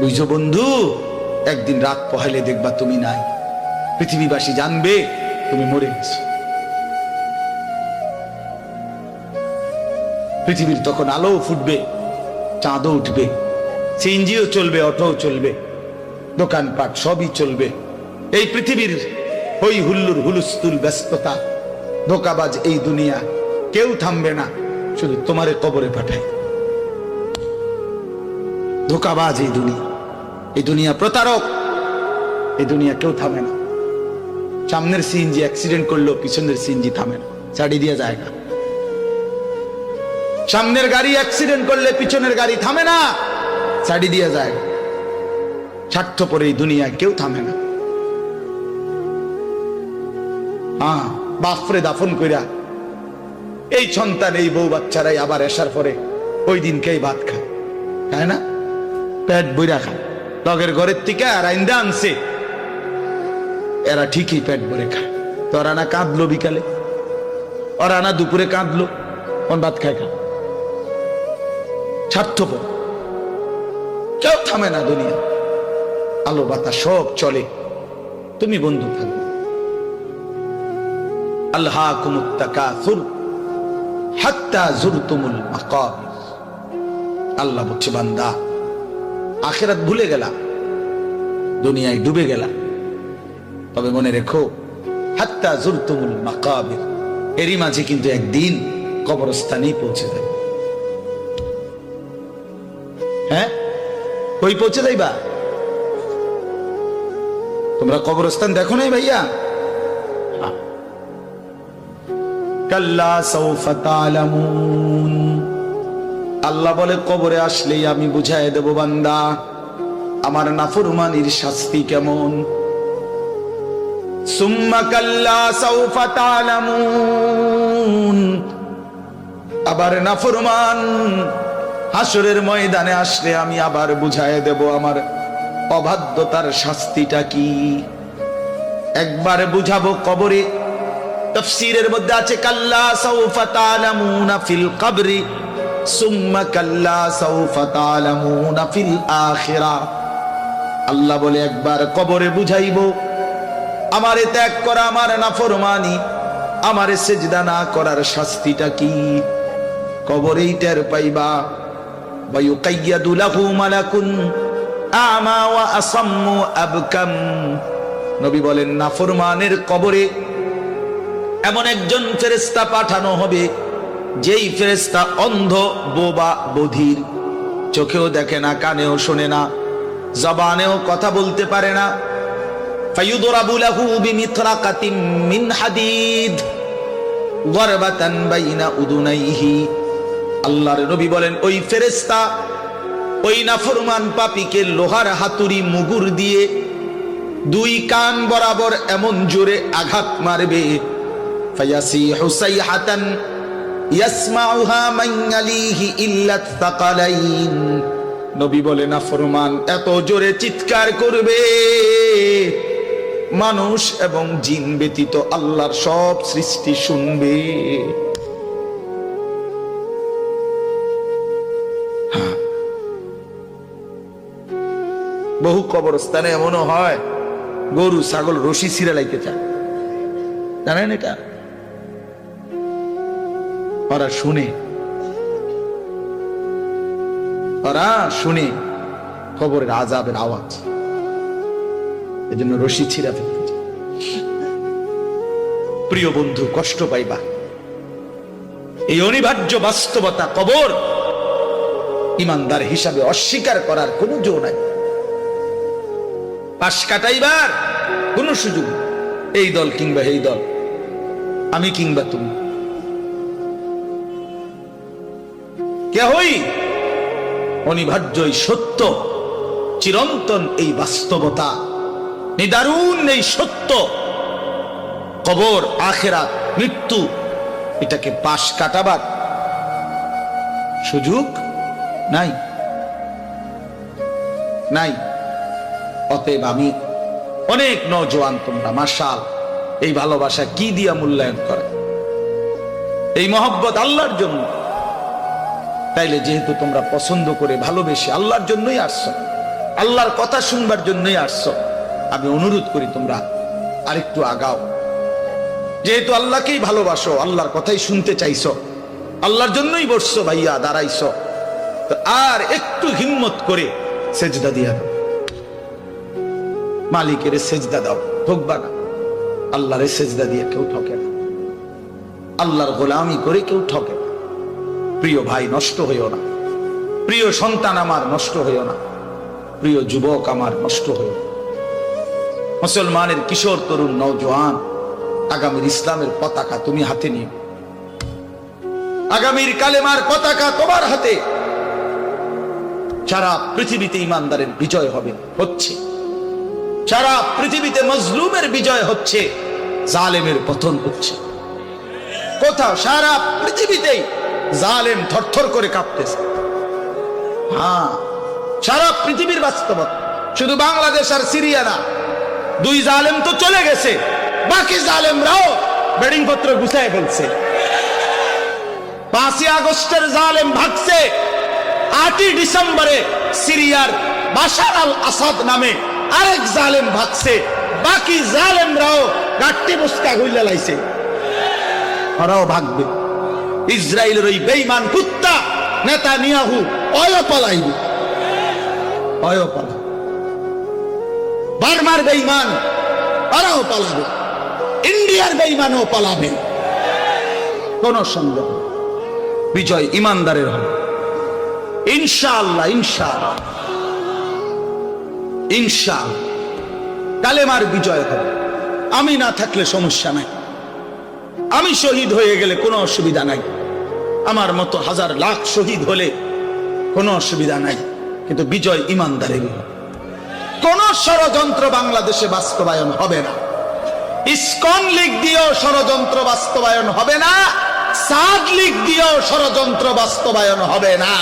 বুঝছো বন্ধু, একদিন রাত পোহাইলে দেখবা তুমি নাই, পৃথিবীবাসী জানবে তুমি মরে গেছো। পৃথিবীর তখন আলো ফুটবে, চাঁদও উঠবে, সিএনজিও চলবে, অটোও চলবে, দোকানপাট সবই চলবে। এই পৃথিবীর হই হুল্লুর হুলুস্থুল ব্যস্ততা, ধোকাবাজ এই দুনিয়া, কেউ থামবে না, শুধু তোমারে কবরে পাঠায়। ধোকাবাজ এই দুনিয়া, এই দুনিয়া প্রতারক, এই দুনিয়া কেউ থামে না। সামনের সিএনজি অ্যাক্সিডেন্ট করলো, পিছনের সিএনজি থামে না, ছাড়ি দিয়ে যায় না। সামনের গাড়ি অ্যাক্সিডেন্ট করলে পিছনের গাড়ি থামে না, ছাড়ি দিয়ে যায়। স্বার্থপর এই দুনিয়ায় কেউ থামে না। হ্যাঁ, বাপরে দাফন কইরা এই সন্তান, এই বউ বাচ্চারাই আবার আসার পরে ওই দিনকেই ভাত খায়, তাই না? পেট বইরা খায়, লগের ঘরের থেকে আর আইন্দা আনছে, এরা ঠিকই পেট ভরে খায়। তো ওরা না কাঁদলো বিকালে, ওরা না দুপুরে কাঁদলো, কোন ভাত খায় খা। স্বার্থপর, কেউ থামে না দুনিয়া, আলো বাতাস সব চলে, তুমি বন্ধু থাকবে। আল্লাহকুমুত তাকাসুর হাত্তা যুরতুমুল মাকাবির। আল্লাহ বলছে, বান্দা আখিরাত ভুলে গেলা, দুনিয়ায় ডুবে গেলা, তবে মনে রেখো হাত্তা যুরতুমুল মাকাবির, এরই মাঝে কিন্তু একদিন কবরস্থানেই পৌঁছে যাবে। হ্যাঁ, কই পৌঁছে যাইবা? তোমরা কবরস্থান দেখো নাই ভাইয়া? কাল্লা সাউফা তা'লামুন। আল্লাহ বলে, কবরে আসলেই আমি বুঝাই দেব বান্দা আমার নাফরমানির শাস্তি কেমন। সুম্মা কাল্লা সাউফা তা'লামুন। আবার নাফরমান হাসরের ময়দানে আসলে আমি আবার বুঝাই দেব আমার অবাধ্যতার শাস্তিটা কি। একবার বুঝাবো কবরে। তাফসীরের মধ্যে আছে কাল্লা সাউফা তা'লামুনা ফিল কবরি সুম্মা কাল্লা সাউফা তা'লামুনা ফিল আখিরাহ। আল্লাহ বলে, একবার কবরে বুঝাইবো আমারে ত্যাগ করা, আমার নাফরমানি, আমারে সিজদা না করার শাস্তিটা কি, কবরেই টের পাইবা। ওয়া ইউকাইয়াদু লাহু মালাকুন আমা ওয়া আসাম্মু আবকাম। নবী বলেন, নাফরমানের কবরে এমন একজন ফেরেশতা পাঠানো হবে, যেই ফেরেশতা অন্ধ, বোবা, বধির, চোখেও দেখে না, কানেও শোনে না, জবানেও কথা বলতে পারে না। ফায়ুদরাবু লাহু বিমিতরাকাতিন মিন হাদিদ গরবাতান বাইনা উদুনাইহি। আল্লাহর নবী বলেন, ওই ফেরেশতা ওই নাফরমান পাপীকে লোহার হাতুড়ি মুগুর দিয়ে দুই কান বরাবর এমন জোরে আঘাত মারবে, ফায়াসিহু সাইহাতান ইয়াসমাউহা মান ইয়ালিহি ইল্লা তাকালাইন। নবী বলে, নাফরমান এত জোরে চিৎকার করবে, মানুষ এবং জিন ব্যতীত আল্লাহর সব সৃষ্টি শুনবে। বহু কবরস্থানে এমনও হয়, গরু ছাগল রশি ছিঁড়ে লাইতে চায়, জানেন এটা? ওরা শুনে, ওরা শুনে কবরের আযাবের আওয়াজ, এজন্য রশি ছিঁড়া ফেলতে চায়। প্রিয় বন্ধু, কষ্ট পাইবা, এই অনিবার্য বাস্তবতা কবর ইমানদার হিসাবে অস্বীকার করার কোনো জো নাই, পাশ কাটাইবার কোন সুযোগ। এই দল কিংবা এই দল, আমি কিংবা তুমি, কেহই অনিবার্য এই সত্য, চিরন্তন এই বাস্তবতা, নিদারুণ এই সত্য, কবর, আখিরাত, মৃত্যু, এটাকে পাশ কাটাবার সুযোগ নাই, নাই। অতএব আমি অনেক নওজোয়ান, তোমরা মাশাআল্লাহ এই ভালোবাসা কি দিয়া মূল্যায়ন করে, এই মহব্বত আল্লাহর জন্য। তাইলে যেহেতু তোমরা পছন্দ করে ভালোবেসে আল্লাহর জন্যই আসছো, আল্লাহর কথা শুনবার জন্যই আসছো। আমি অনুরোধ করি তোমরা আরেকটু আগাও। যেহেতু আল্লাহকেই ভালোবাসো, আল্লাহর কথাই শুনতে চাইছো, আল্লাহর জন্যই বসছো ভাইয়া, দাঁড়াইছো, তো আর একটু হিম্মত করে সেজদা দিয়া দাও। মালিকের সেজদা দাও, ঠকবা না। আল্লাহরে সেজদা দিয়ে কেউ ঠকে না, আল্লাহর গোলামি করে কেউ ঠকে না। প্রিয় ভাই, নষ্ট হইও না। প্রিয় সন্তান আমার, নষ্ট হইও না। প্রিয় যুবক আমার, নষ্ট হইও না। মুসলমানের কিশোর তরুণ নওজোয়ান, আগামীর ইসলামের পতাকা তুমি হাতে নিও। আগামীর কালেমার পতাকা তোমার হাতে। সারা পৃথিবীতে ইমানদারের বিজয় হবে, হচ্ছে। সারা পৃথিবীতে মজলুমের বিজয় হচ্ছে, জালেমের পতন হচ্ছে। কোথাও সারা পৃথিবীতেই জালেম থরথর করে কাঁপতেছে। হ্যাঁ, সারা পৃথিবীর বাস্তবতা, শুধু বাংলাদেশ আর সিরিয়া না। দুই জালেম তো চলে গেছে, বাকি জালেমরাও বেডিং পত্র গুছায় ফেলছে। 5ই আগস্টের জালেম ভাগছে, 8ই ডিসেম্বরে সিরিয়ার বাশার আল আসাদ নামে আরেক জালেম ভাগছে। বাকি জালেমরাও গাট্টি মুস্কা গুইলা লাইছে, ওরাও ভাগবে। ইসরায়েলের ওই বেঈমান কুত্তা নেতানিয়াহু অয় পালাইবে, অয় পালা। বার্মার বেঈমান ওরাও পালাবে, ইন্ডিয়ার বেঈমানও পালাবে। কোন সন্দেহ, বিজয় ইমানদারের হবে ইনশাআল্লাহ। ইনশাআল্লাহ, ইনশাআল্লাহ কালেমার বিজয় হবে। আমি না থাকলে সমস্যা নাই, আমি শহীদ হয়ে গেলে কোনো অসুবিধা নাই, আমার মতো হাজার লাখ শহীদ হলে কোনো অসুবিধা নাই, কিন্তু বিজয় ইমানদারের হবে। কোন ষড়যন্ত্র বাংলাদেশে বাস্তবায়ন হবে না। ইসকন লীগ দিয়েও ষড়যন্ত্র বাস্তবায়ন হবে না, সাদ লীগ দিয়েও ষড়যন্ত্র বাস্তবায়ন হবে না।